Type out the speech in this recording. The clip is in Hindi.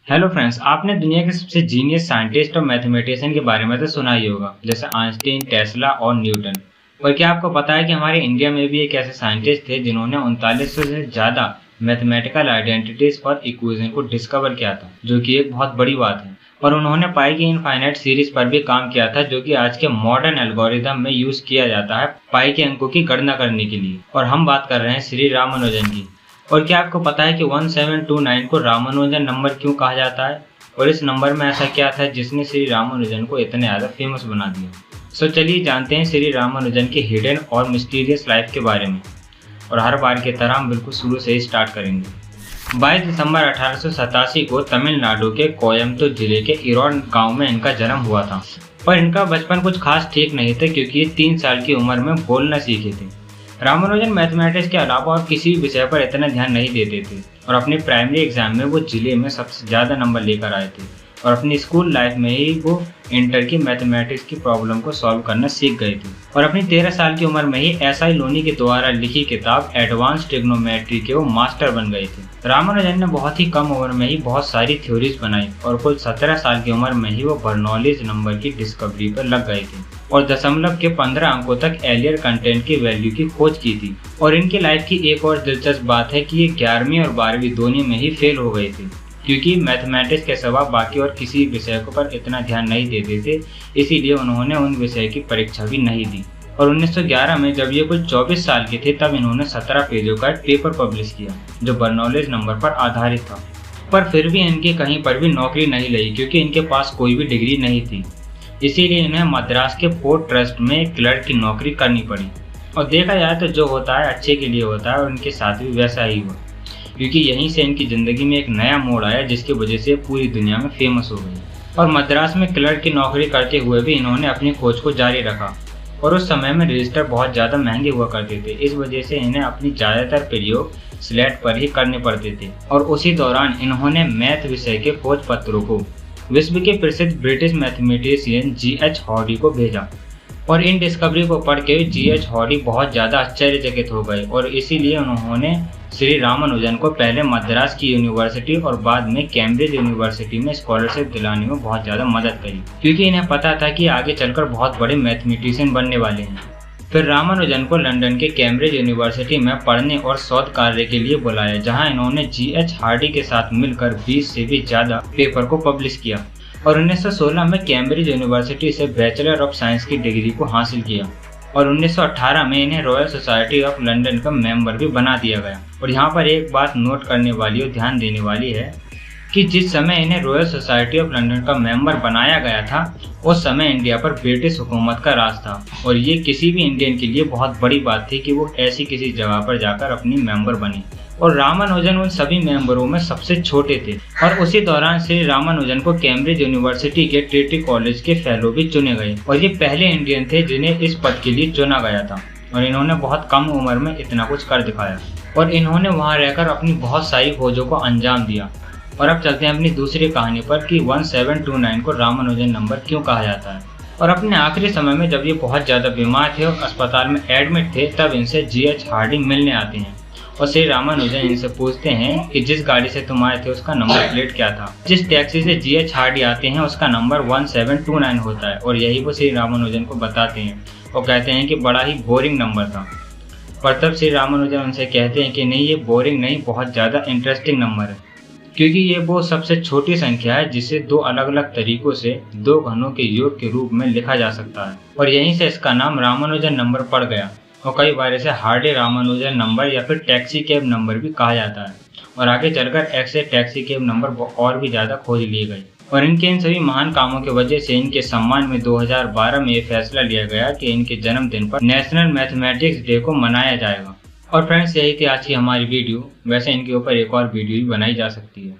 हेलो फ्रेंड्स, आपने दुनिया के सबसे जीनियस साइंटिस्ट और मैथमेटिशियन के बारे में तो सुना ही होगा, जैसे आइंस्टीन, टेस्ला और न्यूटन। पर क्या आपको पता है कि हमारे इंडिया में भी एक ऐसे साइंटिस्ट थे जिन्होंने 3900 से ज़्यादा मैथमेटिकल आइडेंटिटीज और इक्वेशन को डिस्कवर किया था, जो कि एक बहुत बड़ी बात है। और उन्होंने पाई की इनफाइनाइट सीरीज पर भी काम किया था, जो कि आज के मॉडर्न एल्गोरिथम में यूज किया जाता है पाई के अंकों की गणना करने के लिए। और हम बात कर रहे हैं श्री रामानुजन की। और क्या आपको पता है कि 1729 को रामानुजन नंबर क्यों कहा जाता है, और इस नंबर में ऐसा क्या था जिसने श्री रामानुजन को इतने ज़्यादा फेमस बना दिया। सो चलिए जानते हैं श्री रामानुजन की हिडन और मिस्टीरियस लाइफ के बारे में। और हर बार की तरह हम बिल्कुल शुरू से ही स्टार्ट करेंगे। 22 दिसंबर 1887 को तमिलनाडु के कोयम्बटूर जिले के इरोड गांव में इनका जन्म हुआ था। पर इनका बचपन कुछ खास ठीक नहीं था, क्योंकि ये 3 साल की उम्र में बोलना सीखे थे। रामानुजन मैथमेटिक्स के अलावा और किसी भी विषय पर इतना ध्यान नहीं देते थे, और अपने प्राइमरी एग्जाम में वो जिले में सबसे ज़्यादा नंबर लेकर आए थे। और अपनी स्कूल लाइफ में ही वो इंटर की मैथमेटिक्स की प्रॉब्लम को सॉल्व करना सीख गए थे। और अपनी 13 साल की उम्र में ही एसआई लोनी के द्वारा लिखी किताब एडवांस ट्रिग्नोमेट्री के वो मास्टर बन गए थे। रामानुजन ने बहुत ही कम उम्र में ही बहुत सारी थ्योरीज बनाई, और कुल 17 साल की उम्र में ही वो बर्नौलीज नंबर की डिस्कवरी पर लग गए थे, और दशमलव के 15 अंकों तक एलियर कंटेंट की वैल्यू की खोज की थी। और इनकी लाइफ की एक और दिलचस्प बात है कि ये 11वीं और 12वीं दोनों में ही फेल हो गए थे, क्योंकि मैथमेटिक्स के सिवा बाकी और किसी विषय पर इतना ध्यान नहीं देते थे, इसीलिए उन्होंने उन विषय की परीक्षा भी नहीं दी। और 1911 में जब ये कुल 24 साल के थे, तब इन्होंने 17 पेजों का एक पेपर पब्लिश किया, जो बर्नौलीज नंबर पर आधारित था। पर फिर भी इनकी कहीं पर भी नौकरी नहीं लगी, क्योंकि इनके पास कोई भी डिग्री नहीं थी। इसीलिए इन्हें मद्रास के पोर्ट ट्रस्ट में क्लर्क की नौकरी करनी पड़ी। और देखा जाए तो जो होता है अच्छे के लिए होता है, और इनके साथ भी वैसा ही हुआ, क्योंकि यहीं से इनकी ज़िंदगी में एक नया मोड़ आया, जिसकी वजह से पूरी दुनिया में फेमस हो गई। और मद्रास में क्लर्क की नौकरी करते हुए भी इन्होंने अपनी खोज को जारी रखा। और उस समय में रजिस्टर बहुत ज़्यादा महंगे हुआ करते थे, इस वजह से इन्हें अपनी ज़्यादातर प्रयोग स्लेट पर ही करने पड़ते थे। और उसी दौरान इन्होंने मैथ विषय के खोज पत्रों को विश्व के प्रसिद्ध ब्रिटिश मैथमेटिशियन G.H. हॉडी को भेजा। और इन डिस्कवरी को पढ़ के G.H. हॉडी बहुत ज़्यादा आश्चर्यचकित हो गए, और इसीलिए उन्होंने श्री रामानुजन को पहले मद्रास की यूनिवर्सिटी और बाद में कैम्ब्रिज यूनिवर्सिटी में स्कॉलरशिप दिलाने में बहुत ज़्यादा मदद करी, क्योंकि इन्हें पता था कि आगे चलकर बहुत बड़े मैथमेटिशियन बनने वाले हैं। फिर रामानुजन को लंदन के कैम्ब्रिज यूनिवर्सिटी में पढ़ने और शोध कार्य के लिए बुलाया, जहां इन्होंने G.H. हार्डी के साथ मिलकर 20 से भी ज़्यादा पेपर को पब्लिश किया। और 1916 में कैम्ब्रिज यूनिवर्सिटी से बैचलर ऑफ साइंस की डिग्री को हासिल किया। और 1918 में इन्हें रॉयल सोसाइटी ऑफ लंदन का मेंबर भी बना दिया गया। और यहाँ पर एक बात नोट करने वाली और ध्यान देने वाली है कि जिस समय इन्हें रॉयल सोसाइटी ऑफ लंदन का मेंबर बनाया गया था, उस समय इंडिया पर ब्रिटिश हुकूमत का राज था। और ये किसी भी इंडियन के लिए बहुत बड़ी बात थी कि वो ऐसी किसी जगह पर जाकर अपनी मेंबर बने। और रामानुजन उन सभी मेंबरों में सबसे छोटे थे। और उसी दौरान श्री रामानुजन को कैम्ब्रिज यूनिवर्सिटी के ट्रिनिटी कॉलेज के फेलो भी चुने गए, और ये पहले इंडियन थे जिन्हें इस पद के लिए चुना गया था। और इन्होंने बहुत कम उम्र में इतना कुछ कर दिखाया, और इन्होंने वहाँ रहकर अपनी बहुत सारी खोजों को अंजाम दिया। और अब चलते हैं अपनी दूसरी कहानी पर कि 1729 को रामानुजन नंबर क्यों कहा जाता है। और अपने आखिरी समय में जब ये बहुत ज़्यादा बीमार थे और अस्पताल में एडमिट थे, तब इनसे G.H. हार्डी मिलने आते हैं। और श्री रामानुजन इनसे पूछते हैं कि जिस गाड़ी से तुम आए थे उसका नंबर प्लेट क्या था। जिस टैक्सी से G.H. हार्डी आते हैं उसका नंबर 1729 होता है, और यही वो श्री रामानुजन को बताते हैं, और कहते हैं कि बड़ा ही बोरिंग नंबर था। पर तब श्री रामानुजन उनसे कहते हैं कि नहीं, ये बोरिंग नहीं, बहुत ज़्यादा इंटरेस्टिंग नंबर है, क्योंकि ये वो सबसे छोटी संख्या है जिसे 2 अलग अलग तरीकों से 2 घनों के योग के रूप में लिखा जा सकता है। और यहीं से इसका नाम रामानुजन नंबर पड़ गया। और कई बार इसे हार्डी रामानुजन नंबर या फिर टैक्सी कैब नंबर भी कहा जाता है। और आगे चलकर ऐसे टैक्सी कैब नंबर और भी ज़्यादा खोज लिए गए। और इनके इन सभी महान कामों की वजह से इनके सम्मान में 2012 में ये फैसला लिया गया कि इनके जन्मदिन पर नेशनल मैथमेटिक्स डे को मनाया जाएगा। और फ्रेंड्स, यही थी आज की हमारी वीडियो। वैसे इनके ऊपर एक और वीडियो भी बनाई जा सकती है।